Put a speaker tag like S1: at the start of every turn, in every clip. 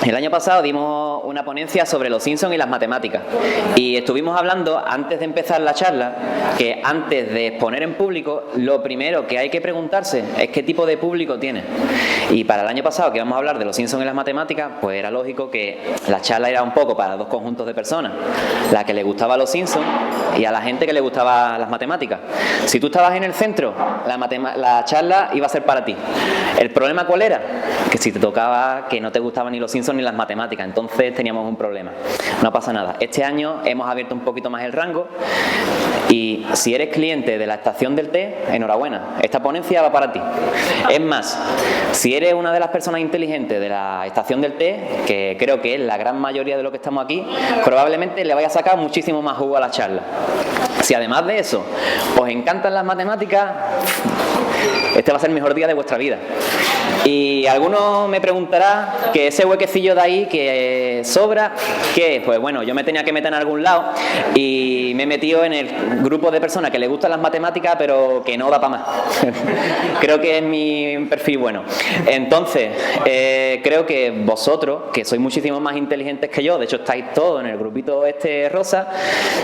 S1: El año pasado dimos una ponencia sobre los Simpsons y las matemáticas y estuvimos hablando, antes de empezar la charla, que antes de exponer en público, lo primero que hay que preguntarse es qué tipo de público tiene. Y para el año pasado, que íbamos a hablar de los Simpsons y las matemáticas, pues era lógico que la charla era un poco para dos conjuntos de personas, la que le gustaba los Simpsons y a la gente que le gustaba las matemáticas. Si tú estabas en el centro, la charla iba a ser para ti. ¿El problema cuál era? Que si te tocaba que no te gustaban ni los Simpsons ni las matemáticas, entonces teníamos un problema. No pasa nada. Este año hemos abierto un poquito más el rango y si eres cliente de la estación del té, enhorabuena, esta ponencia va para ti. Es más, si eres una de las personas inteligentes de la estación del té, que creo que es la gran mayoría de los que estamos aquí, probablemente le vaya a sacar muchísimo más jugo a la charla. Si además de eso os encantan las matemáticas, este va a ser el mejor día de vuestra vida. Y alguno me preguntará que ese huequecillo de ahí que sobra, ¿qué es? Pues bueno, yo me tenía que meter en algún lado y me he metido en el grupo de personas que les gustan las matemáticas pero que no da para más. Creo que es mi perfil bueno. Entonces, creo que vosotros, que sois muchísimo más inteligentes que yo, de hecho estáis todos en el grupito este rosa,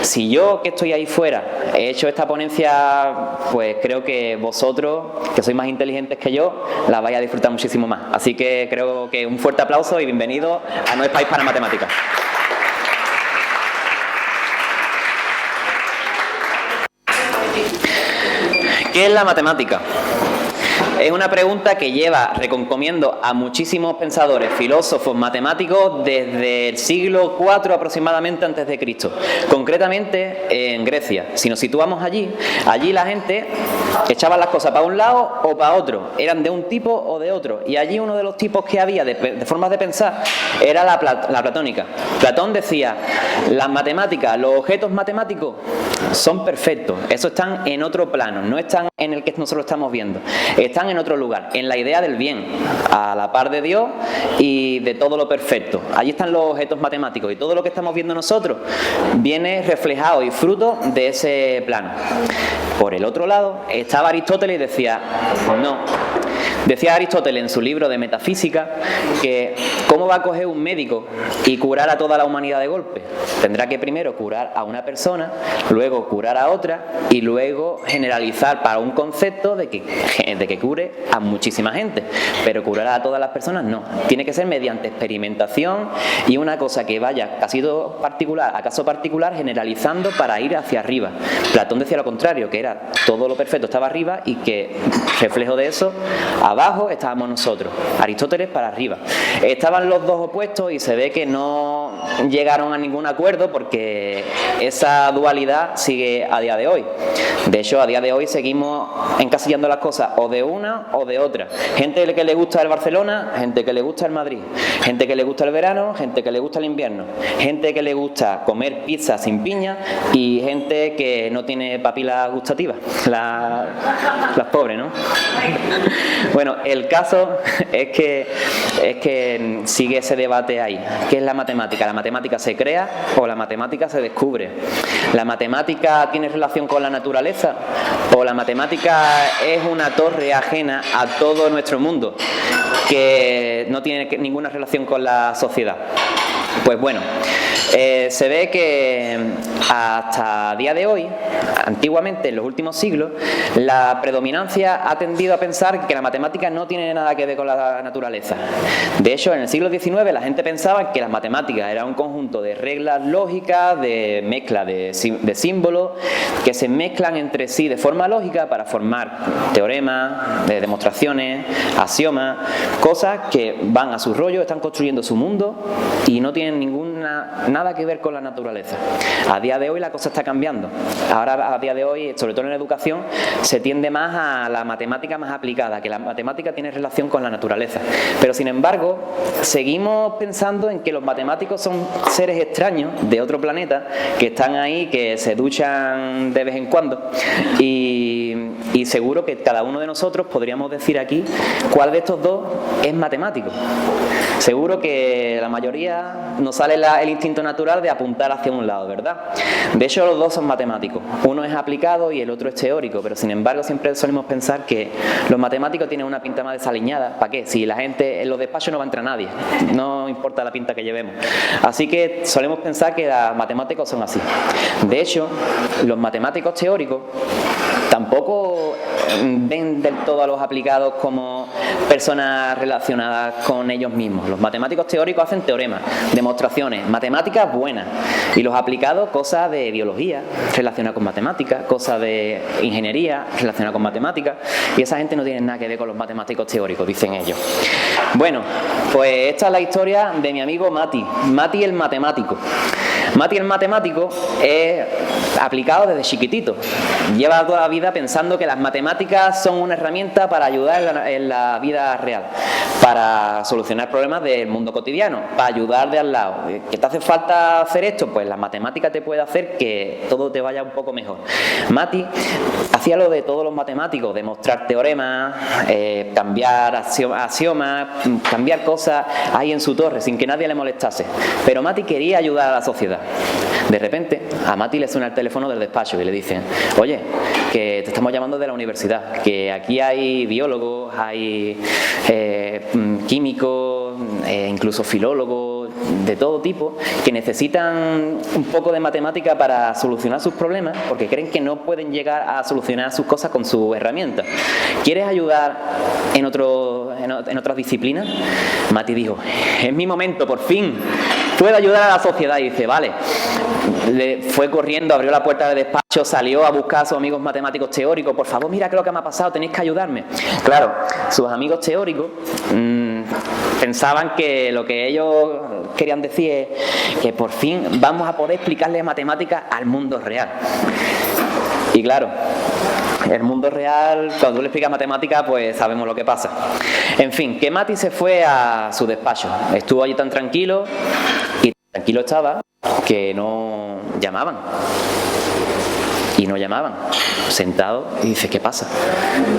S1: si yo que estoy ahí fuera he hecho esta ponencia, pues creo que vosotros, que sois más inteligentes que yo, la vais a disfrutar muchísimo más. Así que creo que un fuerte aplauso y bienvenido a No es País para Matemáticas. ¿Qué es la matemática? Es una pregunta que lleva reconcomiendo a muchísimos pensadores, filósofos, matemáticos desde el siglo IV aproximadamente antes de Cristo. Concretamente en Grecia. Si nos situamos allí la gente echaba las cosas para un lado o para otro. Eran de un tipo o de otro. Y allí uno de los tipos que había de formas de pensar era la platónica. Platón decía, las matemáticas, los objetos matemáticos son perfectos. Esos están en otro plano, no están en el que nosotros estamos viendo. Están en otro lugar, en la idea del bien, a la par de Dios y de todo lo perfecto. Allí están los objetos matemáticos y todo lo que estamos viendo nosotros viene reflejado y fruto de ese plano. Por el otro lado estaba Aristóteles y decía, no. Decía Aristóteles en su libro de Metafísica que ¿cómo va a coger un médico y curar a toda la humanidad de golpe? Tendrá que primero curar a una persona, luego curar a otra y luego generalizar para un concepto de que cure a muchísima gente. Pero curar a todas las personas no. Tiene que ser mediante experimentación y una cosa que vaya casi todo particular, a caso particular, generalizando para ir hacia arriba. Platón decía lo contrario, que era todo lo perfecto estaba arriba y que reflejo de eso abajo estábamos nosotros, Aristóteles para arriba. Estaban los dos opuestos y se ve que no llegaron a ningún acuerdo porque esa dualidad sigue a día de hoy. De hecho, a día de hoy seguimos encasillando las cosas o de una o de otra. Gente que le gusta el Barcelona, gente que le gusta el Madrid, gente que le gusta el verano, gente que le gusta el invierno, gente que le gusta comer pizza sin piña y gente que no tiene papilas gustativas, las pobres, ¿no? Bueno, el caso es que sigue ese debate ahí. ¿Qué es la matemática? ¿La matemática se crea o la matemática se descubre? ¿La matemática tiene relación con la naturaleza o la matemática es una torre ajena a todo nuestro mundo que no tiene ninguna relación con la sociedad? Pues bueno, se ve que hasta día de hoy, antiguamente en los últimos siglos, la predominancia ha tendido a pensar que la matemática no tiene nada que ver con la naturaleza. De hecho, en el siglo XIX la gente pensaba que las matemáticas era un conjunto de reglas lógicas, de mezcla de símbolos, que se mezclan entre sí de forma lógica para formar teoremas, demostraciones, axiomas, cosas que van a su rollo, están construyendo su mundo y no tienen nada que ver con la naturaleza. A día de hoy la cosa está cambiando. Ahora, a día de hoy, sobre todo en la educación, se tiende más a la matemática más aplicada, que la matemática tiene relación con la naturaleza. Pero, sin embargo, seguimos pensando en que los matemáticos son seres extraños de otro planeta que están ahí, que se duchan de vez en cuando y seguro que cada uno de nosotros podríamos decir aquí cuál de estos dos es matemático. Seguro que la mayoría nos sale el instinto natural de apuntar hacia un lado, ¿verdad? De hecho, los dos son matemáticos. Uno es aplicado y el otro es teórico, pero sin embargo siempre solemos pensar que los matemáticos tienen una pinta más desaliñada. ¿Para qué? Si la gente en los despachos no va a entrar nadie, no importa la pinta que llevemos. Así que solemos pensar que los matemáticos son así. De hecho, los matemáticos teóricos tampoco ven del todo a los aplicados como personas relacionadas con ellos mismos. Los matemáticos teóricos hacen teoremas, demostraciones, matemáticas buenas, y los aplicados cosas de biología relacionadas con matemáticas, cosas de ingeniería relacionadas con matemáticas, y esa gente no tiene nada que ver con los matemáticos teóricos, dicen ellos. Bueno, pues esta es la historia de mi amigo Mati, Mati el matemático. Mati el matemático es aplicado desde chiquitito. Lleva toda la vida pensando que las matemáticas son una herramienta para ayudar en la vida real, para solucionar problemas del mundo cotidiano, para ayudar de al lado. ¿Que te hace falta hacer esto? Pues la matemática te puede hacer que todo te vaya un poco mejor. Mati hacía lo de todos los matemáticos, demostrar teoremas, cambiar axiomas, cambiar cosas ahí en su torre sin que nadie le molestase. Pero Mati quería ayudar a la sociedad. De repente a Mati le suena el teléfono del despacho y le dicen: oye, que te estamos llamando de la universidad, que aquí hay biólogos, hay químicos, incluso filólogos de todo tipo, que necesitan un poco de matemática para solucionar sus problemas, porque creen que no pueden llegar a solucionar sus cosas con sus herramientas. ¿Quieres ayudar en otras disciplinas? Mati dijo: es mi momento, por fin puedo ayudar a la sociedad. Y dice: vale. Le fue corriendo, abrió la puerta del despacho, salió a buscar a sus amigos matemáticos teóricos. Por favor, mira qué es lo que me ha pasado, tenéis que ayudarme. Claro, sus amigos teóricos pensaban que lo que ellos querían decir es que por fin vamos a poder explicarle matemáticas al mundo real. Y claro, el mundo real, cuando tú le explicas matemáticas, pues sabemos lo que pasa. En fin, que Mati se fue a su despacho. Estuvo allí tan tranquilo, y tranquilo estaba, que no llamaban. Y no llamaban. Sentado, y dice: ¿qué pasa?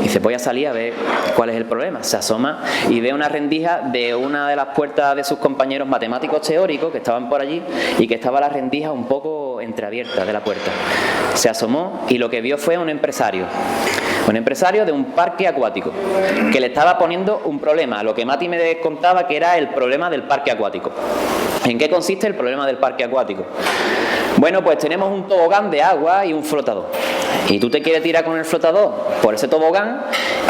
S1: Dice: voy a salir a ver cuál es el problema. Se asoma y ve una rendija de una de las puertas de sus compañeros matemáticos teóricos que estaban por allí, y que estaba la rendija un poco entreabierta de la puerta. Se asomó y lo que vio fue un empresario de un parque acuático, que le estaba poniendo un problema, lo que Mati me contaba que era el problema del parque acuático. ¿En qué consiste el problema del parque acuático? Bueno, pues tenemos un tobogán de agua y un flotador. Y tú te quieres tirar con el flotador por ese tobogán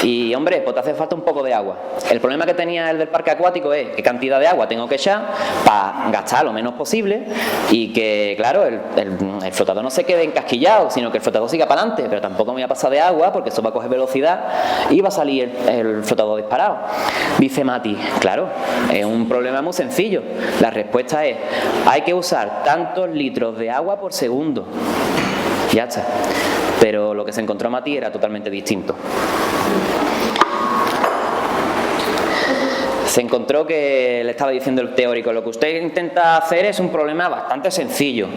S1: y, hombre, pues te hace falta un poco de agua. El problema que tenía el del parque acuático es qué cantidad de agua tengo que echar para gastar lo menos posible y que, claro, el flotador no se quede encasquillado, sino que el flotador siga para adelante, pero tampoco me voy a pasar de agua porque eso va a coger velocidad y va a salir el flotador disparado. Dice Mati: claro, es un problema muy sencillo. La respuesta es: hay que usar tantos litros de agua por segundo. Ya está. Pero lo que se encontró Mati era totalmente distinto. Se encontró que le estaba diciendo el teórico: lo que usted intenta hacer es un problema bastante sencillo.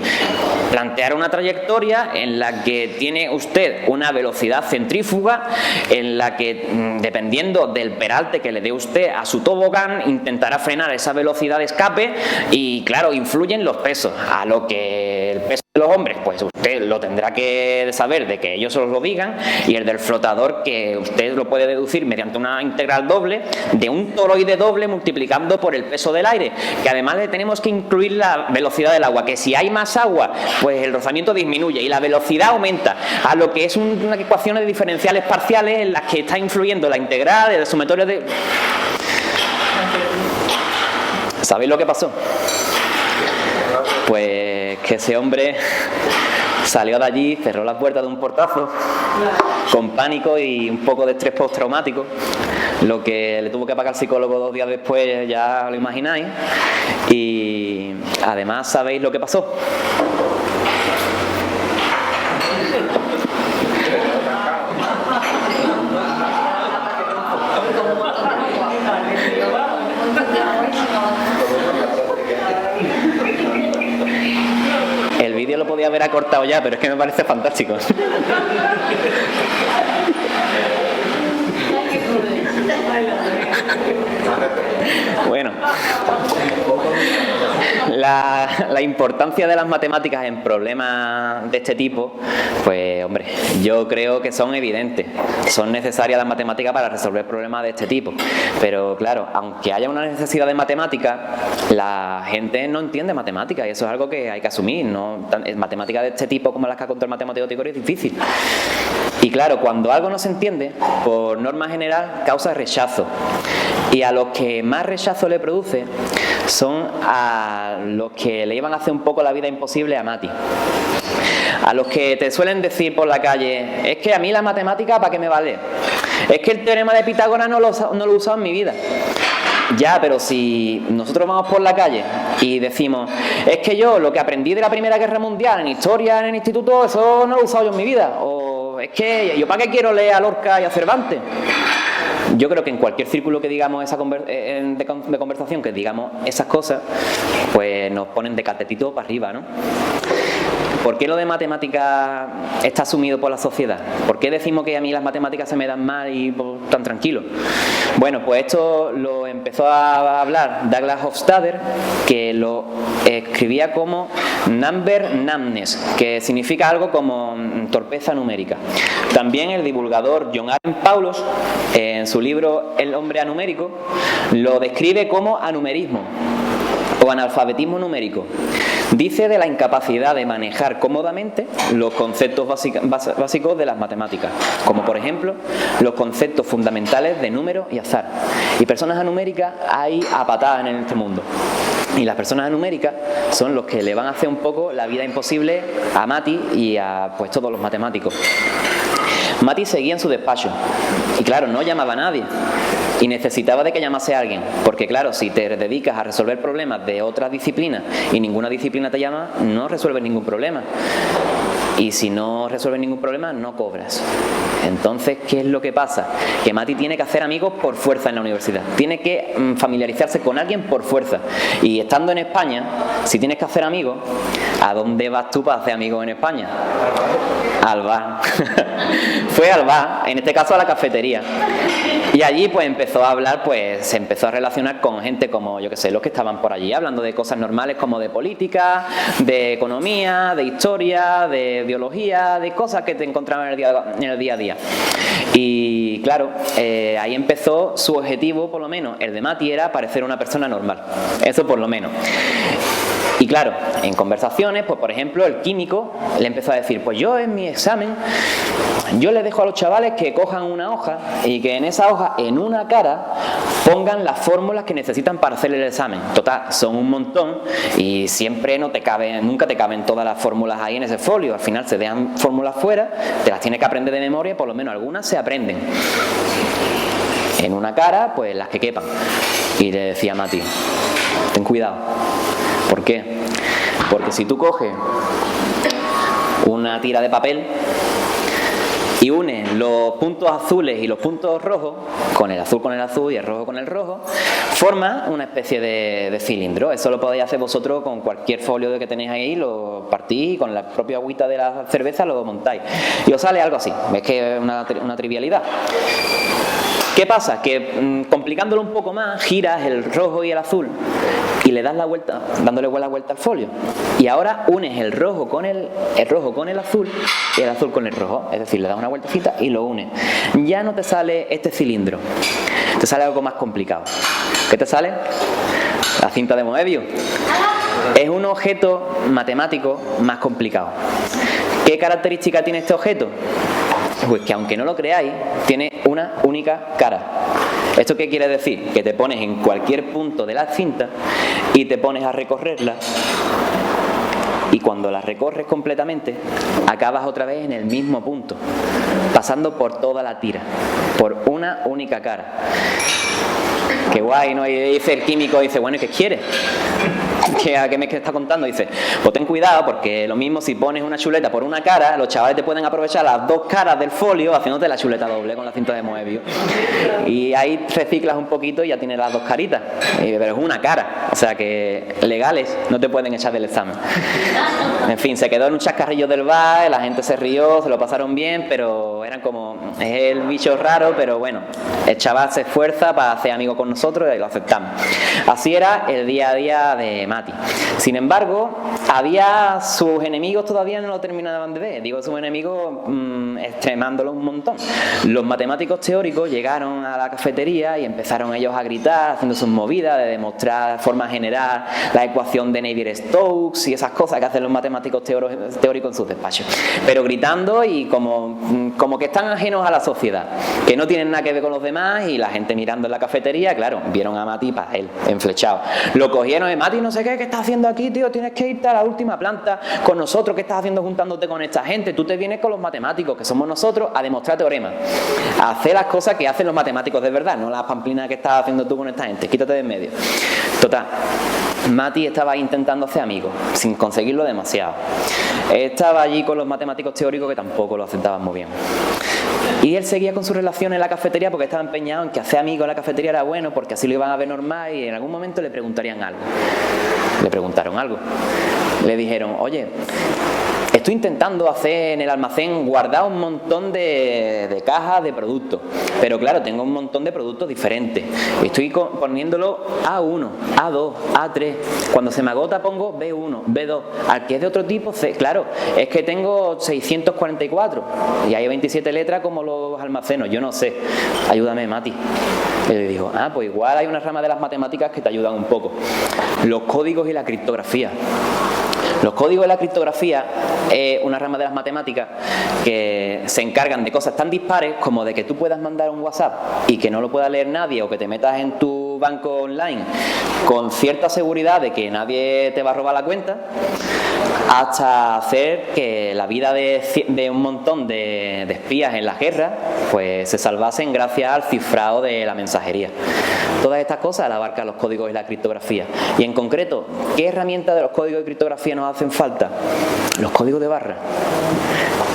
S1: Plantear una trayectoria en la que tiene usted una velocidad centrífuga, en la que, dependiendo del peralte que le dé usted a su tobogán, intentará frenar esa velocidad de escape y, claro, influyen los pesos. A lo que el peso de los hombres, pues usted lo tendrá que saber de que ellos se lo digan, y el del flotador, que usted lo puede deducir mediante una integral doble de un toroide doble multiplicando por el peso del aire, que además le tenemos que incluir la velocidad del agua, que si hay más agua, pues el rozamiento disminuye y la velocidad aumenta, a lo que es una ecuación de diferenciales parciales en las que está influyendo la integral, el sumatorio de... ¿Sabéis lo que pasó? Pues que ese hombre salió de allí, cerró la puerta de un portazo, con pánico y un poco de estrés postraumático. Lo que le tuvo que pagar el psicólogo 2 días después, ya lo imagináis. Y además, ¿sabéis lo que pasó? El vídeo lo podía haber acortado ya, pero es que me parece fantástico. Bueno. la importancia de las matemáticas en problemas de este tipo, pues hombre, yo creo que son evidentes. Son necesarias las matemáticas para resolver problemas de este tipo. Pero claro, aunque haya una necesidad de matemáticas, la gente no entiende matemáticas y eso es algo que hay que asumir. Matemáticas de este tipo como las que ha contado el matemático teórico es difícil. Y claro, cuando algo no se entiende, por norma general causa rechazo. Y a los que más rechazo le produce son a los que le iban a hacer un poco la vida imposible a Mati. A los que te suelen decir por la calle, es que a mí la matemática, ¿para qué me vale? Es que el teorema de Pitágoras no lo he usado en mi vida. Ya, pero si nosotros vamos por la calle y decimos, es que yo lo que aprendí de la Primera Guerra Mundial en historia en el instituto, eso no lo he usado yo en mi vida. O es que yo ¿para qué quiero leer a Lorca y a Cervantes? Yo creo que en cualquier círculo que digamos de conversación, que digamos esas cosas, pues nos ponen de catetito para arriba, ¿no? ¿Por qué lo de matemáticas está asumido por la sociedad? ¿Por qué decimos que a mí las matemáticas se me dan mal y tan tranquilo? Bueno, pues esto lo empezó a hablar Douglas Hofstadter, que lo escribía como number numbness, que significa algo como torpeza numérica. También el divulgador John Allen Paulos, en su libro El hombre anumérico, lo describe como anumerismo o analfabetismo numérico. Dice de la incapacidad de manejar cómodamente los conceptos básicos de las matemáticas, como por ejemplo los conceptos fundamentales de número y azar. Y personas anuméricas hay a patadas en este mundo. Y las personas anuméricas son los que le van a hacer un poco la vida imposible a Mati y a pues todos los matemáticos. Mati seguía en su despacho y claro, no llamaba a nadie y necesitaba de que llamase a alguien, porque claro, si te dedicas a resolver problemas de otras disciplinas y ninguna disciplina te llama, no resuelves ningún problema. Y si no resuelves ningún problema, no cobras. Entonces, ¿qué es lo que pasa? Que Mati tiene que hacer amigos por fuerza en la universidad. Tiene que familiarizarse con alguien por fuerza. Y estando en España, si tienes que hacer amigos, ¿a dónde vas tú para hacer amigos en España? Al bar. Fue al bar, en este caso a la cafetería. Y allí pues empezó a hablar, pues se empezó a relacionar con gente como, yo qué sé, los que estaban por allí, hablando de cosas normales como de política, de economía, de historia, de biología, de cosas que te encontraban en el día a día. Y claro, ahí empezó su objetivo, por lo menos, el de Mati era parecer una persona normal. Eso por lo menos. Y claro, en conversaciones, pues por ejemplo, el químico le empezó a decir, pues yo en mi examen, yo les dejo a los chavales que cojan una hoja y que en esa hoja, en una cara, pongan las fórmulas que necesitan para hacer el examen. Total, son un montón y siempre nunca te caben todas las fórmulas ahí en ese folio. Al final se dejan fórmulas fuera, te las tienes que aprender de memoria y por lo menos algunas se aprenden. En una cara, pues las que quepan. Y le decía a Mati, ten cuidado. ¿Por qué? Porque si tú coges una tira de papel y unes los puntos azules y los puntos rojos, con el azul y el rojo con el rojo, forma una especie de cilindro. Eso lo podéis hacer vosotros con cualquier folio que tenéis ahí, lo partís y con la propia agüita de la cerveza lo montáis. Y os sale algo así. ¿Ves que es una trivialidad? ¿Qué pasa? Que complicándolo un poco más, giras el rojo y el azul y le das la vuelta, dándole la vuelta al folio. Y ahora unes el rojo con el azul y el azul con el rojo. Es decir, le das una vueltecita y lo unes. Ya no te sale este cilindro, te sale algo más complicado. ¿Qué te sale? La cinta de Moebius. Es un objeto matemático más complicado. ¿Qué característica tiene este objeto? Pues que aunque no lo creáis, tiene una única cara. ¿Esto qué quiere decir? Que te pones en cualquier punto de la cinta y te pones a recorrerla y cuando la recorres completamente acabas otra vez en el mismo punto, pasando por toda la tira, por una única cara. Qué guay, ¿no? Y dice el químico, dice, bueno, ¿y qué quieres? ¿Qué me está contando? Dice, pues ten cuidado porque lo mismo si pones una chuleta por una cara, los chavales te pueden aprovechar las dos caras del folio haciéndote la chuleta doble con la cinta de Moebius. Y ahí reciclas un poquito y ya tienes las dos caritas. Pero es una cara, o sea que legales no te pueden echar del examen. En fin, se quedó en un chascarrillo del bar, la gente se rió, se lo pasaron bien, pero eran como, es el bicho raro, pero bueno, el chaval se esfuerza para hacer amigo con nosotros y lo aceptamos. Así era el día a día de Mati. Sin embargo, había sus enemigos todavía no lo terminaban de ver. Digo sus enemigos extremándolo un montón. Los matemáticos teóricos llegaron a la cafetería y empezaron ellos a gritar, haciendo sus movidas de demostrar de forma general la ecuación de Navier-Stokes y esas cosas que hacen los matemáticos teóricos en sus despachos. Pero gritando y como que están ajenos a la sociedad, que no tienen nada que ver con los demás, y la gente mirando en la cafetería, claro, vieron a Mati para él, enflechado. Lo cogieron, Mati, no sé qué estás haciendo aquí, tío, tienes que irte a la última planta con nosotros, ¿qué estás haciendo juntándote con esta gente? Tú te vienes con los matemáticos, que somos nosotros, a demostrar teoremas, a hacer las cosas que hacen los matemáticos de verdad, no las pamplinas que estás haciendo tú con esta gente, quítate de en medio. Total, Mati estaba intentando hacer amigos, sin conseguirlo demasiado. Estaba allí con los matemáticos teóricos que tampoco lo aceptaban muy bien. Y él seguía con su relación en la cafetería porque estaba empeñado en que hacer amigos en la cafetería era bueno, porque así lo iban a ver normal y en algún momento le preguntarían algo. Le preguntaron algo. Le dijeron, oye, estoy intentando hacer en el almacén, guardar un montón de cajas de productos, pero claro, tengo un montón de productos diferentes. Estoy poniéndolo A1, A2, A3. Cuando se me agota pongo B1, B2. Al que es de otro tipo, C. Claro, es que tengo 644 y hay 27 letras como los almacenos. Yo no sé. Ayúdame, Mati. Y le dijo, pues igual hay una rama de las matemáticas que te ayudan un poco. Los códigos y la criptografía. Los códigos de la criptografía es una rama de las matemáticas que se encargan de cosas tan dispares como de que tú puedas mandar un WhatsApp y que no lo pueda leer nadie, o que te metas en tu banco online con cierta seguridad de que nadie te va a robar la cuenta, hasta hacer que la vida de un montón de espías en las guerras pues se salvasen gracias al cifrado de la mensajería. Todas estas cosas las abarcan los códigos y la criptografía. Y en concreto, ¿qué herramientas de los códigos de criptografía nos hacen falta? Los códigos de barra.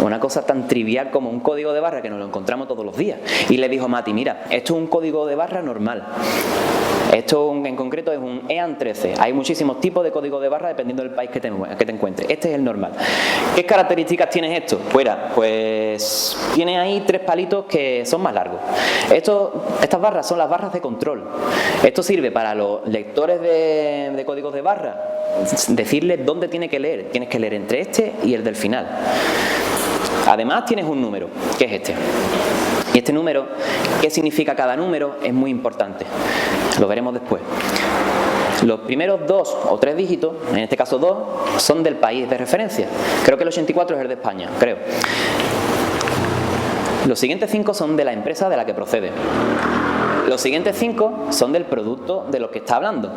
S1: Una cosa tan trivial como un código de barra que nos lo encontramos todos los días. Y le dijo Mati, mira, esto es un código de barra normal. Esto en concreto es un EAN 13. Hay muchísimos tipos de código de barra dependiendo del país que te encuentres. Este es el normal. ¿Qué características tiene esto? Pues tiene ahí 3 palitos que son más largos. Estas barras son las barras de control. Esto sirve para los lectores de códigos de barra decirles dónde tiene que leer. Tienes que leer entre este y el del final. Además tienes un número, que es este. Y este número, ¿qué significa cada número? Es muy importante. Lo veremos después. Los primeros 2 o 3 dígitos, en este caso 2, son del país de referencia. Creo que el 84 es el de España, creo. Los siguientes 5 son de la empresa de la que procede. Los siguientes 5 son del producto de lo que está hablando.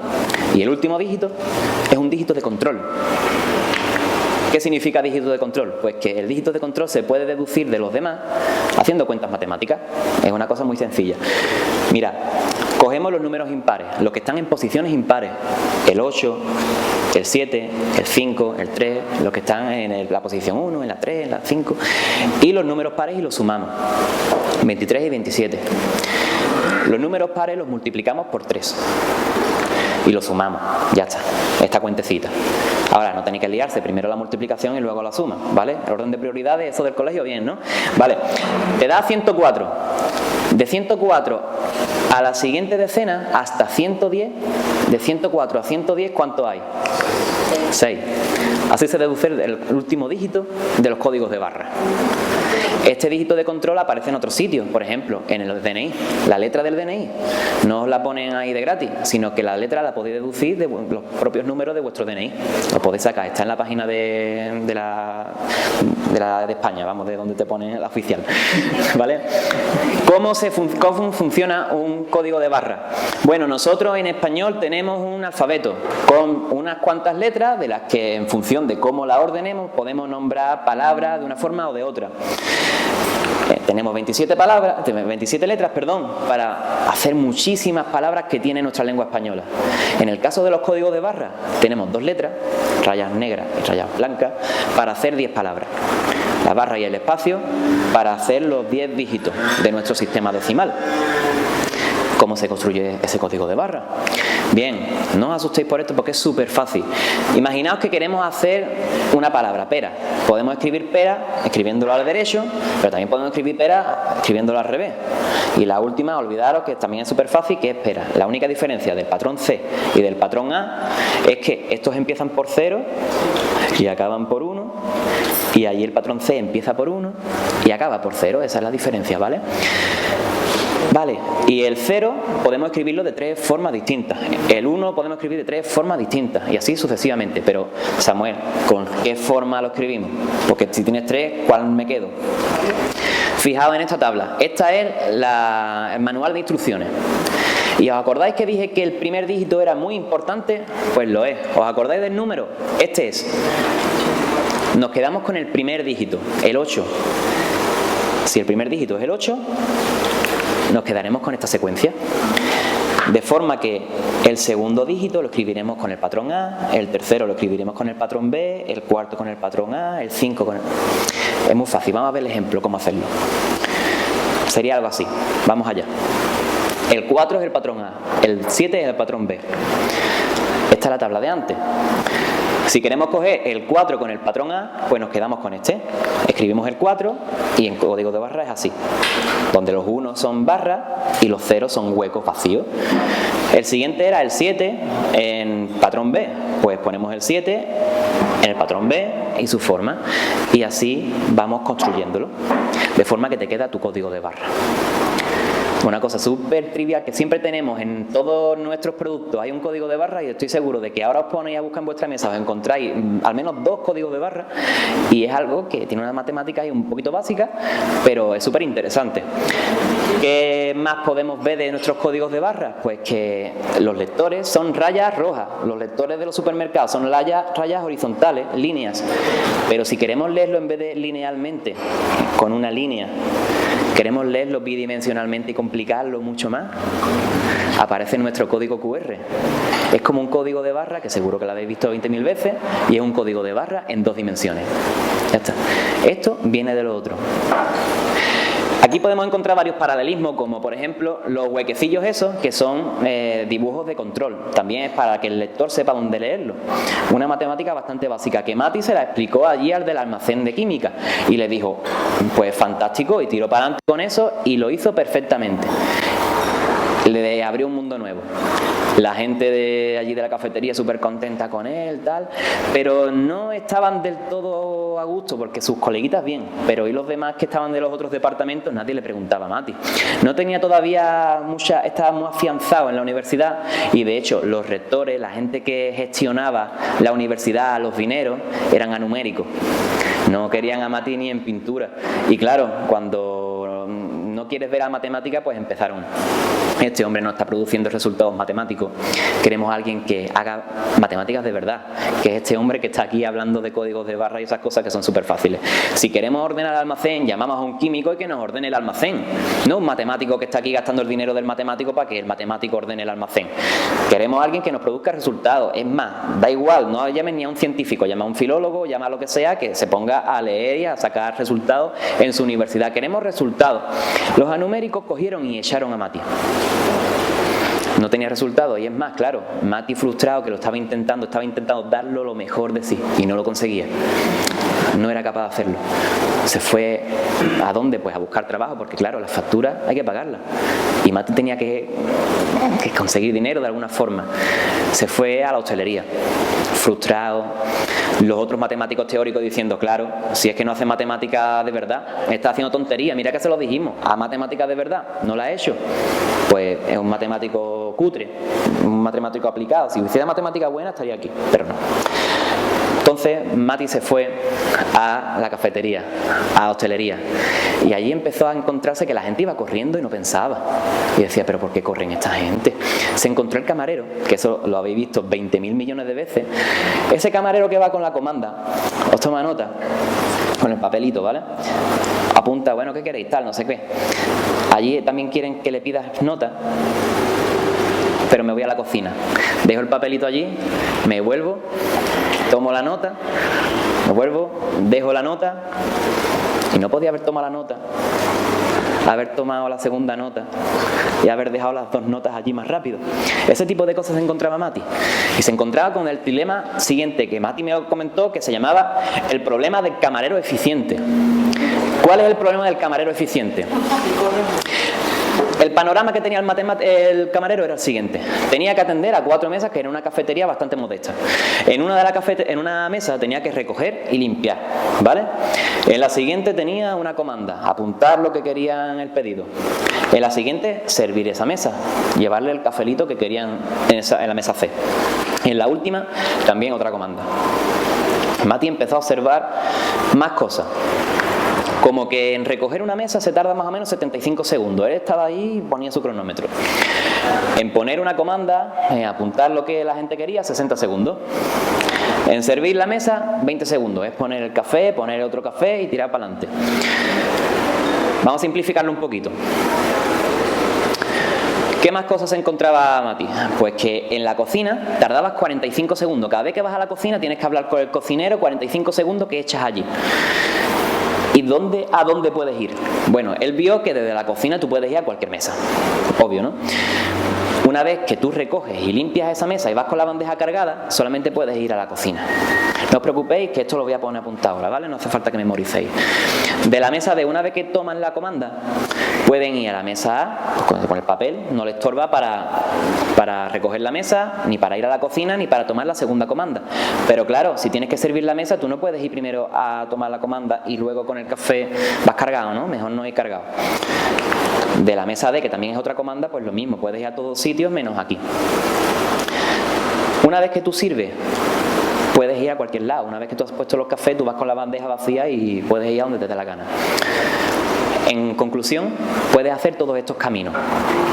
S1: Y el último dígito es un dígito de control. ¿Qué significa dígito de control? Pues que el dígito de control se puede deducir de los demás haciendo cuentas matemáticas. Es una cosa muy sencilla. Mira, cogemos los números impares, los que están en posiciones impares. El 8, el 7, el 5, el 3, los que están en la posición 1, en la 3, en la 5. Y los números pares y los sumamos. 23 y 27. Los números pares los multiplicamos por 3. Y lo sumamos, ya está, esta cuentecita. Ahora, no tenéis que liarse, primero la multiplicación y luego la suma, ¿vale? El orden de prioridades, eso del colegio, bien, ¿no? Vale, te da 104. De 104 a la siguiente decena, hasta 110, de 104 a 110, ¿cuánto hay? 6. Así se deduce el último dígito de los códigos de barra. Este dígito de control aparece en otros sitios, por ejemplo, en el DNI. La letra del DNI no os la ponen ahí de gratis, sino que la letra la podéis deducir de los propios números de vuestro DNI. Lo podéis sacar, está en la página de España, vamos, de donde te pone la oficial. ¿Vale? ¿Cómo funciona un código de barra? Bueno, nosotros en español tenemos un alfabeto con unas cuantas letras de las que en función de cómo la ordenemos podemos nombrar palabras de una forma o de otra. Tenemos 27 letras, para hacer muchísimas palabras que tiene nuestra lengua española. En el caso de los códigos de barra, tenemos 2 letras, rayas negras y rayas blancas, para hacer 10 palabras. La barra y el espacio para hacer los 10 dígitos de nuestro sistema decimal. ¿Cómo se construye ese código de barra? Bien, no os asustéis por esto porque es súper fácil. Imaginaos que queremos hacer una palabra, pera. Podemos escribir pera escribiéndolo al derecho, pero también podemos escribir pera escribiéndolo al revés. Y la última, olvidaros que también es súper fácil, que es pera. La única diferencia del patrón C y del patrón A es que estos empiezan por 0 y acaban por 1, y allí el patrón C empieza por 1 y acaba por 0. Esa es la diferencia, ¿vale? Vale, y el 0 podemos escribirlo de 3 formas distintas. El 1 podemos escribir de 3 formas distintas, y así sucesivamente. Pero, Samuel, ¿con qué forma lo escribimos? Porque si tienes 3, ¿cuál me quedo? Fijaos en esta tabla. Esta es el manual de instrucciones. ¿Y os acordáis que dije que el primer dígito era muy importante? Pues lo es. ¿Os acordáis del número? Este es. Nos quedamos con el primer dígito, el 8. Si el primer dígito es el 8, nos quedaremos con esta secuencia. De forma que el segundo dígito lo escribiremos con el patrón A, el tercero lo escribiremos con el patrón B, el cuarto con el patrón A, el 5 con el... Es muy fácil, vamos a ver el ejemplo, cómo hacerlo. Sería algo así, vamos allá. El 4 es el patrón A, el 7 es el patrón B. Esta es la tabla de antes. Si queremos coger el 4 con el patrón A, pues nos quedamos con este. Escribimos el 4 y en código de barra es así, donde los 1 son barras y los 0 son huecos vacíos. El siguiente era el 7 en patrón B, pues ponemos el 7 en el patrón B y su forma, y así vamos construyéndolo, de forma que te queda tu código de barra. Una cosa súper trivial que siempre tenemos en todos nuestros productos, hay un código de barra, y estoy seguro de que ahora os ponéis a buscar en vuestra mesa, os encontráis al menos 2 códigos de barra, y es algo que tiene una matemática ahí un poquito básica, pero es súper interesante. ¿Qué más podemos ver de nuestros códigos de barra? Pues que los lectores son rayas rojas, los lectores de los supermercados son rayas horizontales, líneas, pero si queremos leerlo en vez de linealmente, con una línea, queremos leerlo bidimensionalmente y complicarlo mucho más, aparece nuestro código QR. Es como un código de barra, que seguro que lo habéis visto 20.000 veces, y es un código de barra en 2 dimensiones. Ya está. Esto viene de lo otro. Aquí podemos encontrar varios paralelismos, como por ejemplo los huequecillos esos, que son dibujos de control. También es para que el lector sepa dónde leerlo. Una matemática bastante básica, que Mati se la explicó allí al del almacén de química, y le dijo, pues fantástico, y tiró para adelante con eso, y lo hizo perfectamente. Le abrió un mundo nuevo. La gente de allí de la cafetería súper contenta con él, tal, pero no estaban del todo a gusto, porque sus coleguitas bien, pero y los demás que estaban de los otros departamentos, nadie le preguntaba a Mati. No tenía todavía estaba muy afianzado en la universidad, y de hecho los rectores, la gente que gestionaba la universidad, los dineros, eran anuméricos. No querían a Mati ni en pintura. Y claro, cuando no quieres ver a matemática, pues empezaron. Este hombre no está produciendo resultados matemáticos. Queremos a alguien que haga matemáticas de verdad, que es este hombre que está aquí hablando de códigos de barra y esas cosas que son súper fáciles. Si queremos ordenar el almacén, llamamos a un químico y que nos ordene el almacén. No un matemático que está aquí gastando el dinero del matemático para que el matemático ordene el almacén. Queremos a alguien que nos produzca resultados. Es más, da igual, no llamen ni a un científico, llama a un filólogo, llama a lo que sea, que se ponga a leer y a sacar resultados en su universidad. Queremos resultados. Los anuméricos cogieron y echaron a Mati. No tenía resultado, y es más, claro, Mati frustrado, que estaba intentando darlo lo mejor de sí y no lo conseguía. No era capaz de hacerlo. Se fue, ¿a dónde? Pues a buscar trabajo, porque claro, las facturas hay que pagarlas. Y Mati tenía que conseguir dinero de alguna forma. Se fue a la hostelería, frustrado. Los otros matemáticos teóricos diciendo, claro, si es que no hace matemática de verdad, está haciendo tontería, mira que se lo dijimos, a matemática de verdad, no la ha hecho. Pues es un matemático cutre, un matemático aplicado. Si hiciera matemática buena estaría aquí, pero no. Entonces Mati se fue a la cafetería, a hostelería, y allí empezó a encontrarse que la gente iba corriendo y no pensaba. Y decía, ¿pero por qué corren esta gente? Se encontró el camarero, que eso lo habéis visto 20.000 millones de veces. Ese camarero que va con la comanda, os toma nota, con el papelito, ¿vale? Apunta, bueno, ¿qué queréis? Tal, no sé qué. Allí también quieren que le pidas nota, pero me voy a la cocina. Dejo el papelito allí, me vuelvo, tomo la nota, me vuelvo, dejo la nota, y no podía haber tomado la nota haber tomado la segunda nota y haber dejado las 2 notas allí más rápido. Ese tipo de cosas se encontraba Mati. Y se encontraba con el dilema siguiente que Mati me comentó, que se llamaba el problema del camarero eficiente. ¿Cuál es el problema del camarero eficiente? El panorama que tenía el camarero era el siguiente. Tenía que atender a 4 mesas, que era una cafetería bastante modesta. En una mesa tenía que recoger y limpiar, ¿vale? En la siguiente tenía una comanda, apuntar lo que querían el pedido. En la siguiente, servir esa mesa, llevarle el cafelito que querían en la mesa C. En la última, también otra comanda. Mati empezó a observar más cosas. Como que en recoger una mesa se tarda más o menos 75 segundos. Él estaba ahí y ponía su cronómetro. En poner una comanda, apuntar lo que la gente quería, 60 segundos. En servir la mesa, 20 segundos. Es poner el café, poner otro café y tirar para adelante. Vamos a simplificarlo un poquito. ¿Qué más cosas se encontraba Mati? Pues que en la cocina tardabas 45 segundos. Cada vez que vas a la cocina tienes que hablar con el cocinero, 45 segundos que echas allí. ¿Y a dónde puedes ir? Bueno, él vio que desde la cocina tú puedes ir a cualquier mesa. Obvio, ¿no? Una vez que tú recoges y limpias esa mesa y vas con la bandeja cargada, solamente puedes ir a la cocina. No os preocupéis, que esto lo voy a poner apuntado ahora, ¿vale? No hace falta que memoricéis. De la mesa D, una vez que toman la comanda, pueden ir a la mesa A con el papel, no les estorba para recoger la mesa, ni para ir a la cocina, ni para tomar la segunda comanda. Pero claro, si tienes que servir la mesa, tú no puedes ir primero a tomar la comanda y luego con el café vas cargado, ¿no? Mejor no ir cargado. De la mesa D, que también es otra comanda, pues lo mismo, puedes ir a todos sitios menos aquí. Una vez que tú sirves, puedes ir a cualquier lado. Una vez que tú has puesto los cafés, tú vas con la bandeja vacía y puedes ir a donde te dé la gana. En conclusión, puedes hacer todos estos caminos,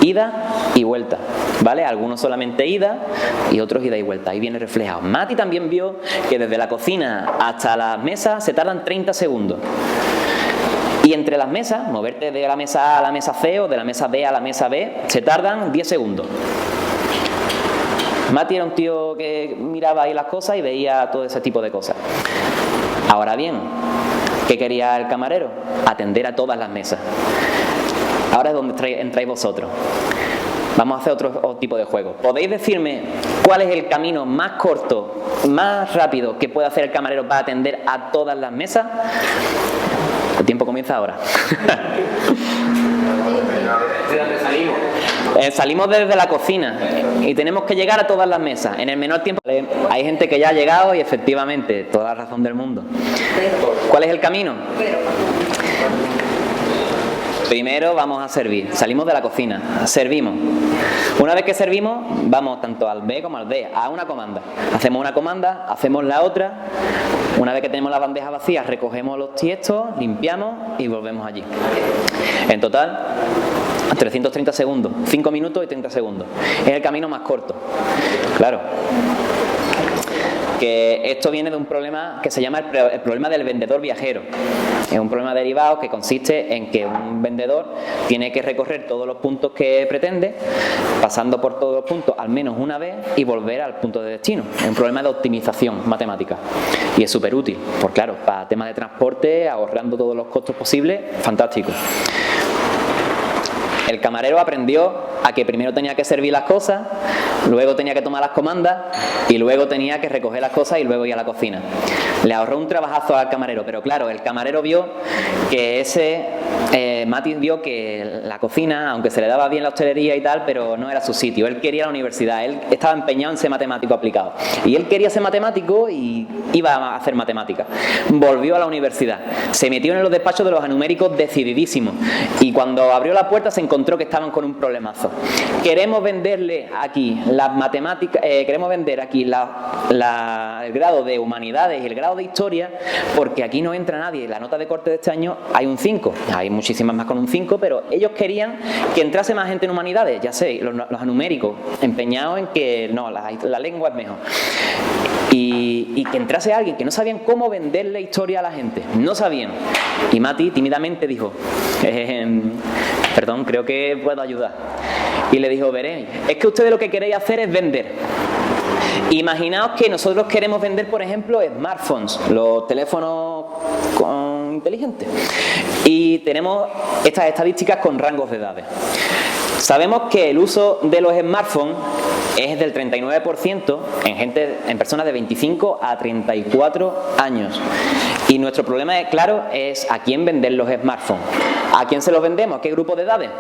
S1: ida y vuelta, ¿vale? Algunos solamente ida y otros ida y vuelta, ahí viene reflejado. Mati también vio que desde la cocina hasta las mesas se tardan 30 segundos. Y entre las mesas, moverte de la mesa A a la mesa C o de la mesa D a la mesa B, se tardan 10 segundos. Mati era un tío que miraba ahí las cosas y veía todo ese tipo de cosas. Ahora bien, ¿qué quería el camarero? Atender a todas las mesas. Ahora es donde entráis vosotros. Vamos a hacer otro tipo de juego. ¿Podéis decirme cuál es el camino más corto, más rápido que puede hacer el camarero para atender a todas las mesas? El tiempo comienza ahora.
S2: ¿De dónde salimos?
S1: Salimos desde la cocina y tenemos que llegar a todas las mesas en el menor tiempo. Hay gente que ya ha llegado y efectivamente, toda la razón del mundo. ¿Cuál es el camino? Primero vamos a servir, salimos de la cocina, servimos. Una vez que servimos, vamos tanto al B como al D, a una comanda. Hacemos una comanda, hacemos la otra. Una vez que tenemos la bandeja vacía, recogemos los tiestos, limpiamos y volvemos allí. En total, 330 segundos, 5 minutos y 30 segundos. Es el camino más corto. Claro. Que esto viene de un problema que se llama el problema del vendedor viajero. Es un problema derivado que consiste en que un vendedor tiene que recorrer todos los puntos que pretende, pasando por todos los puntos al menos una vez y volver al punto de destino. Es un problema de optimización matemática y es súper útil, porque claro, para temas de transporte, ahorrando todos los costos posibles, fantástico. El camarero aprendió a que primero tenía que servir las cosas, luego tenía que tomar las comandas y luego tenía que recoger las cosas y luego ir a la cocina. Le ahorró un trabajazo al camarero, pero claro, el camarero vio que Mati vio que la cocina, aunque se le daba bien la hostelería y tal, pero no era su sitio. Él quería la universidad, él estaba empeñado en ser matemático aplicado. Y él quería ser matemático y iba a hacer matemáticas. Volvió a la universidad, se metió en los despachos de los anuméricos decididísimo y cuando abrió la puerta se encontró que estaban con un problemazo. Queremos venderle aquí las matemáticas, queremos vender aquí el grado de humanidades y el grado de historia, porque aquí no entra nadie. La nota de corte de este año hay un 5, hay muchísimas más con un 5, pero ellos querían que entrase más gente en humanidades, ya sé, los anuméricos, empeñados en que no, la lengua es mejor. Y que entrase alguien que no sabían cómo venderle historia a la gente, no sabían. Y Mati tímidamente dijo, perdón, creo que puedo ayudar. Y le dijo, veréis, es que ustedes lo que queréis hacer es vender. Imaginaos que nosotros queremos vender, por ejemplo, smartphones, los teléfonos son inteligentes. Y tenemos estas estadísticas con rangos de edades. Sabemos que el uso de los smartphones es del 39% en personas de 25 a 34 años. Y nuestro problema, claro, es a quién vender los smartphones. ¿A quién se los vendemos? ¿Qué grupo de edades?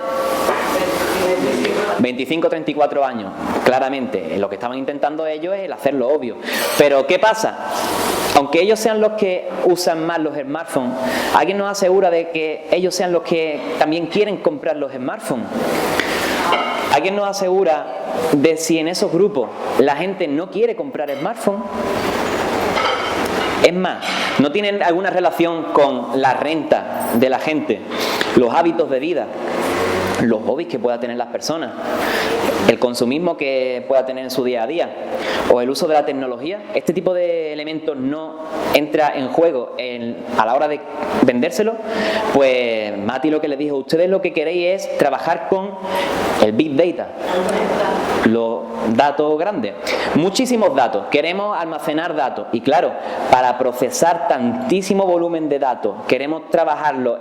S1: 25 a 34 años. Claramente, lo que estaban intentando ellos es el hacerlo obvio. Pero ¿qué pasa? Aunque ellos sean los que usan más los smartphones, ¿alguien nos asegura de que ellos sean los que también quieren comprar los smartphones? ¿Alguien nos asegura de si en esos grupos la gente no quiere comprar smartphones? Es más, ¿no tienen alguna relación con la renta de la gente, los hábitos de vida, los hobbies que pueda tener las personas, el consumismo que pueda tener en su día a día o el uso de la tecnología? Este tipo de elementos no entra en juego a la hora de vendérselo. Pues Mati lo que les dijo, ustedes lo que queréis es trabajar con el Big Data, los datos grandes, muchísimos datos, queremos almacenar datos y claro, para procesar tantísimo volumen de datos queremos trabajarlo,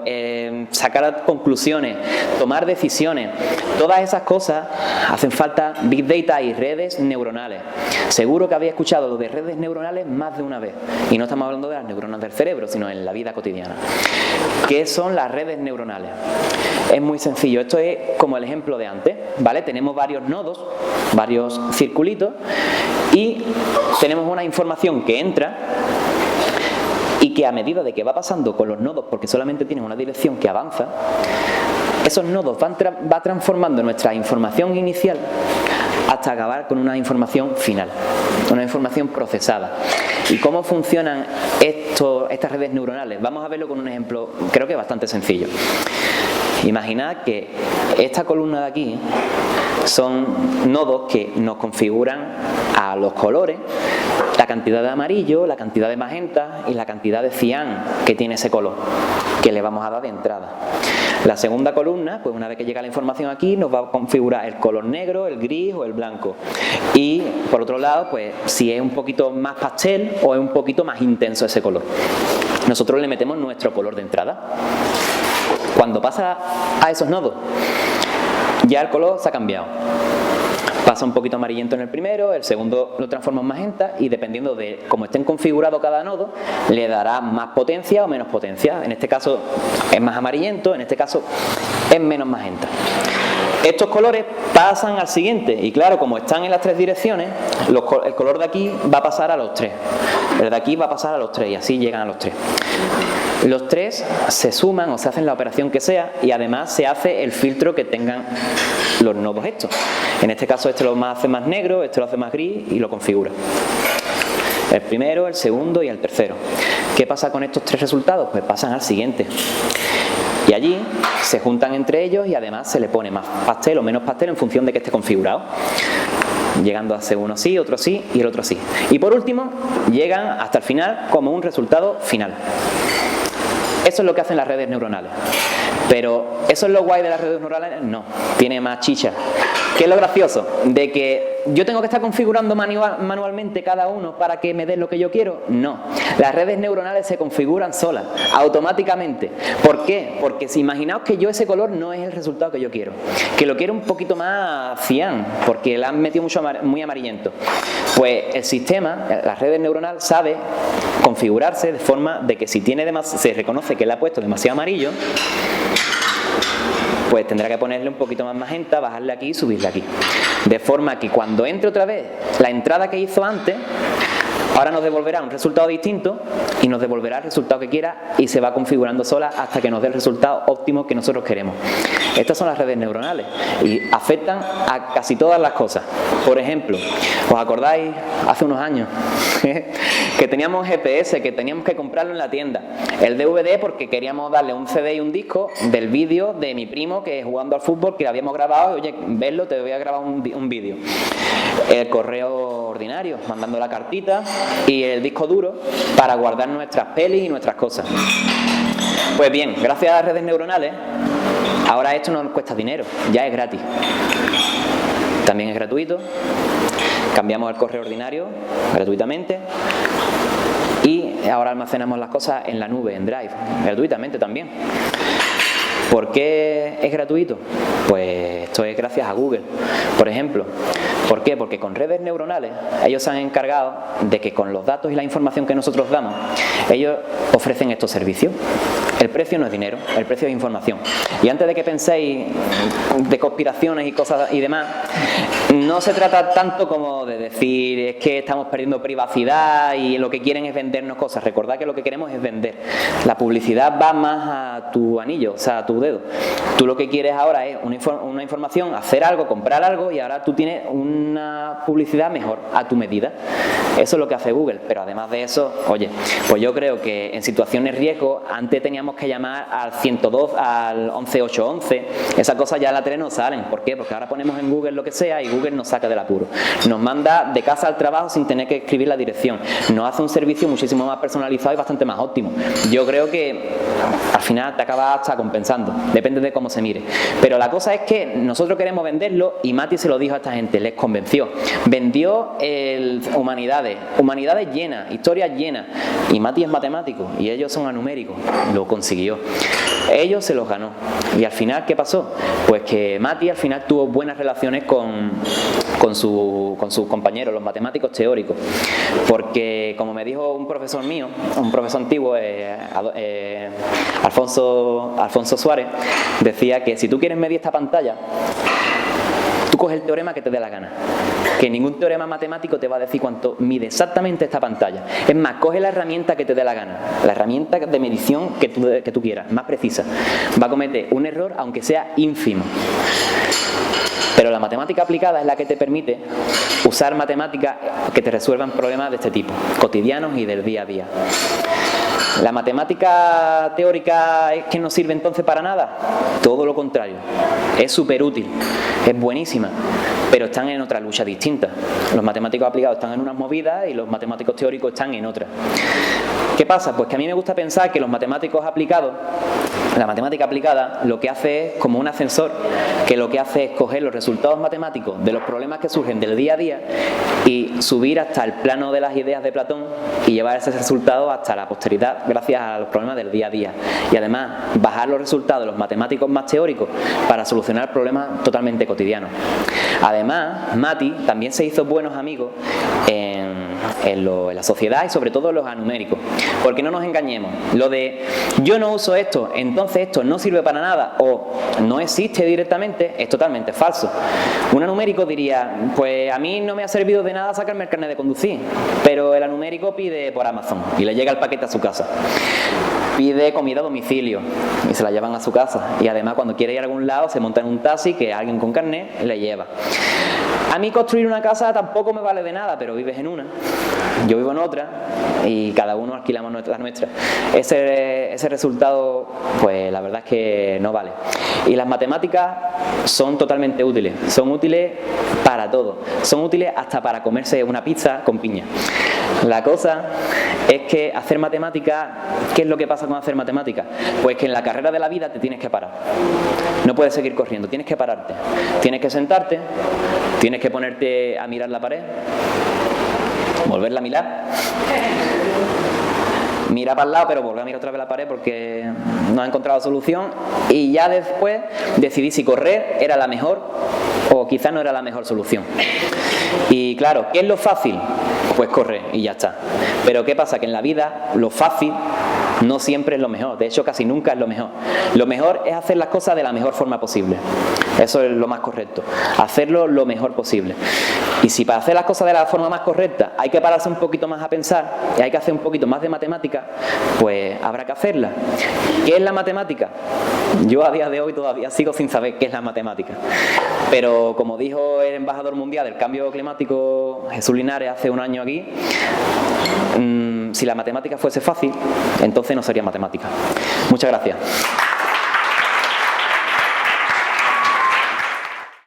S1: sacar conclusiones, tomar decisiones. Todas esas cosas hacen falta Big Data y redes neuronales. Seguro que habéis escuchado lo de redes neuronales más de una vez y no estamos hablando de las neuronas del cerebro, sino en la vida cotidiana. ¿Qué son las redes neuronales? Es muy sencillo, esto es como el ejemplo de antes, ¿vale? Tenemos varios nodos, varios circulitos y tenemos una información que entra y que a medida de que va pasando con los nodos, porque solamente tienen una dirección que avanza, esos nodos va transformando nuestra información inicial hasta acabar con una información final, una información procesada. ¿Y cómo funcionan estas redes neuronales? Vamos a verlo con un ejemplo, creo que bastante sencillo. Imaginad que esta columna de aquí son nodos que nos configuran a los colores, la cantidad de amarillo, la cantidad de magenta y la cantidad de cian que tiene ese color, que le vamos a dar de entrada. La segunda columna, pues una vez que llega la información aquí, nos va a configurar el color negro, el gris o el blanco. Y por otro lado, pues si es un poquito más pastel o es un poquito más intenso ese color. Nosotros le metemos nuestro color de entrada. Cuando pasa a esos nodos, ya el color se ha cambiado. Pasa un poquito amarillento en el primero, el segundo lo transforma en magenta y dependiendo de cómo estén configurados cada nodo, le dará más potencia o menos potencia. En este caso es más amarillento, en este caso es menos magenta. Estos colores pasan al siguiente y claro, como están en las tres direcciones, el color de aquí va a pasar a los tres, el de aquí va a pasar a los tres y así llegan a los tres. Los tres se suman o se hacen la operación que sea y además se hace el filtro que tengan los nodos estos. En este caso este lo hace más negro, este lo hace más gris y lo configura. El primero, el segundo y el tercero. ¿Qué pasa con estos tres resultados? Pues pasan al siguiente. Y allí se juntan entre ellos y además se le pone más pastel o menos pastel en función de que esté configurado. Llegando a ser uno sí, otro sí y el otro sí. Y por último, llegan hasta el final como un resultado final. Eso es lo que hacen las redes neuronales. Pero ¿eso es lo guay de las redes neuronales? No, tiene más chicha. ¿Qué es lo gracioso? De que yo tengo que estar configurando manualmente cada uno para que me dé lo que yo quiero. No, las redes neuronales se configuran solas, automáticamente. ¿Por qué? Porque si imaginaos que yo ese color no es el resultado que yo quiero, que lo quiero un poquito más cian, porque le han metido muy amarillento. Pues el sistema, las redes neuronales, sabe configurarse de forma de que si se reconoce que le ha puesto demasiado amarillo, pues tendrá que ponerle un poquito más magenta, bajarle aquí y subirle aquí. De forma que cuando entre otra vez la entrada que hizo antes, ahora nos devolverá un resultado distinto y nos devolverá el resultado que quiera y se va configurando sola hasta que nos dé el resultado óptimo que nosotros queremos. Estas son las redes neuronales y afectan a casi todas las cosas. Por ejemplo, ¿os acordáis hace unos años que teníamos GPS, que teníamos que comprarlo en la tienda? El DVD porque queríamos darle un CD y un disco del vídeo de mi primo que jugando al fútbol que lo habíamos grabado y oye, verlo, te voy a grabar un vídeo. El correo ordinario, mandando la cartita y el disco duro para guardar nuestras pelis y nuestras cosas. Pues bien, gracias a las redes neuronales, ahora esto no nos cuesta dinero, ya es gratis. También es gratuito. Cambiamos el correo ordinario gratuitamente. y ahora almacenamos las cosas en la nube, en Drive, gratuitamente también. ¿Por qué es gratuito? Pues esto es gracias a Google, por ejemplo. ¿Por qué? Porque con redes neuronales ellos se han encargado de que con los datos y la información que nosotros damos, ellos ofrecen estos servicios. El precio no es dinero, el precio es información. Y antes de que penséis de conspiraciones y cosas y demás, no se trata tanto como de decir es que estamos perdiendo privacidad y lo que quieren es vendernos cosas. Recordad que lo que queremos es vender. La publicidad va más a tu anillo, o sea, a tu dedo. Tú lo que quieres ahora es una información, hacer algo, comprar algo y ahora tú tienes una publicidad mejor, a tu medida. Eso es lo que hace Google, pero además de eso, oye, pues yo creo que en situaciones de riesgo antes teníamos que llamar al 102, al 11811, esas cosas ya en la tele no salen. ¿Por qué? Porque ahora ponemos en Google lo que sea y Google nos saca del apuro. Nos manda de casa al trabajo sin tener que escribir la dirección. Nos hace un servicio muchísimo más personalizado y bastante más óptimo. Yo creo que al final te acaba hasta compensando, depende de cómo se mire. Pero la cosa es que nosotros queremos venderlo y Mati se lo dijo a esta gente, les convenció. Vendió humanidades llenas, historias llenas. Y Mati es matemático y ellos son anuméricos. Lo consiguió. Ellos se los ganó. Y al final, ¿qué pasó? Pues que Mati al final tuvo buenas relaciones con sus compañeros, los matemáticos teóricos. Porque, como me dijo un profesor mío, un profesor antiguo, Alfonso Suárez, decía que si tú quieres medir esta pantalla, tú coges el teorema que te dé la gana. Que ningún teorema matemático te va a decir cuánto mide exactamente esta pantalla. Es más, coge la herramienta que te dé la gana. La herramienta de medición que tú quieras, más precisa. Va a cometer un error aunque sea ínfimo. Pero la matemática aplicada es la que te permite usar matemáticas que te resuelvan problemas de este tipo, cotidianos y del día a día. ¿La matemática teórica es que no sirve entonces para nada? Todo lo contrario. Es súper útil, es buenísima, pero están en otra lucha distinta. Los matemáticos aplicados están en unas movidas y los matemáticos teóricos están en otras. ¿Qué pasa? Pues que a mí me gusta pensar que los matemáticos aplicados, la matemática aplicada, lo que hace es como un ascensor, que lo que hace es coger los resultados matemáticos de los problemas que surgen del día a día y subir hasta el plano de las ideas de Platón y llevar ese resultado hasta la posteridad gracias a los problemas del día a día. Y además bajar los resultados de los matemáticos más teóricos para solucionar problemas totalmente cotidianos. Además, Mati también se hizo buenos amigos en la sociedad y sobre todo en los anuméricos. Porque no nos engañemos, lo de yo no uso esto, entonces esto no sirve para nada o no existe directamente, es totalmente falso. Un anumérico diría, pues a mí no me ha servido de nada sacarme el carnet de conducir, pero el anumérico pide por Amazon y le llega el paquete a su casa. Pide comida a domicilio y se la llevan a su casa. Y además cuando quiere ir a algún lado se monta en un taxi que alguien con carnet le lleva. A mí construir una casa tampoco me vale de nada, pero vives en una, yo vivo en otra y cada uno alquilamos la nuestra. Ese resultado, pues la verdad es que no vale. Y las matemáticas son totalmente útiles, son útiles para todo, son útiles hasta para comerse una pizza con piña. La cosa es que hacer matemáticas, ¿qué es lo que pasa con hacer matemáticas? Pues que en la carrera de la vida te tienes que parar. No puedes seguir corriendo, tienes que pararte. Tienes que sentarte, tienes que ponerte a mirar la pared, volverla a mirar, mira para el lado pero volver a mirar otra vez la pared porque no ha encontrado solución y ya después decidí si correr era la mejor o quizás no era la mejor solución. Y claro, ¿qué es lo fácil? Pues correr y ya está. Pero ¿qué pasa? Que en la vida lo fácil no siempre es lo mejor, de hecho casi nunca es lo mejor. Lo mejor es hacer las cosas de la mejor forma posible. Eso es lo más correcto, hacerlo lo mejor posible. Y si para hacer las cosas de la forma más correcta hay que pararse un poquito más a pensar y hay que hacer un poquito más de matemática, pues habrá que hacerla. ¿Qué es la matemática? Yo a día de hoy todavía sigo sin saber qué es la matemática. Pero como dijo el embajador mundial del cambio climático, Jesús Linares, hace un año aquí, si la matemática fuese fácil, entonces no sería matemática. Muchas gracias.